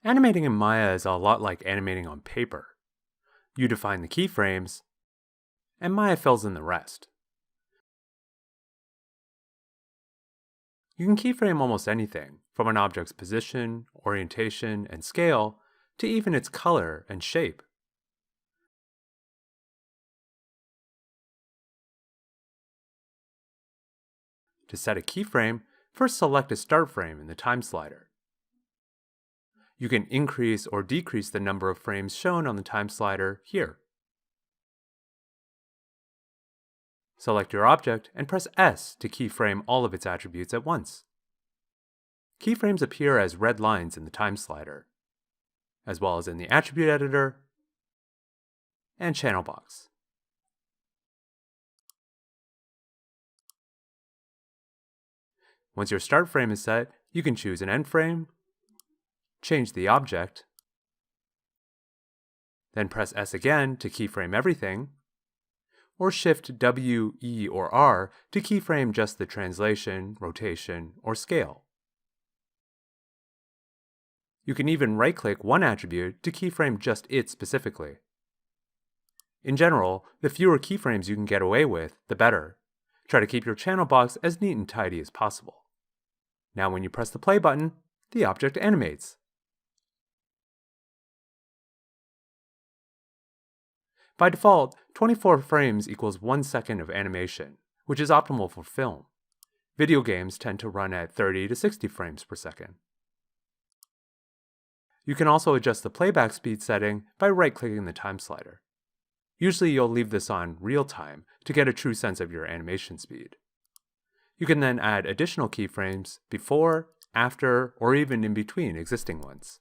Animating in Maya is a lot like animating on paper. You define the keyframes, and Maya fills in the rest. You can keyframe almost anything, from an object's position, orientation, and scale, to even its color and shape. To set a keyframe, first select a start frame in the time slider. You can increase or decrease the number of frames shown on the time slider here. Select your object and press S to keyframe all of its attributes at once. Keyframes appear as red lines in the time slider, as well as in the attribute editor and channel box. Once your start frame is set, you can choose an end frame, change the object, then press S again to keyframe everything, or Shift W, E, or R to keyframe just the translation, rotation, or scale. You can even right-click one attribute to keyframe just it specifically. In general, the fewer keyframes you can get away with, the better. Try to keep your channel box as neat and tidy as possible. Now when you press the play button, the object animates. By default, 24 frames equals 1 second of animation, which is optimal for film. Video games tend to run at 30 to 60 frames per second. You can also adjust the playback speed setting by right-clicking the time slider. Usually you'll leave this on real time to get a true sense of your animation speed. You can then add additional keyframes before, after, or even in between existing ones.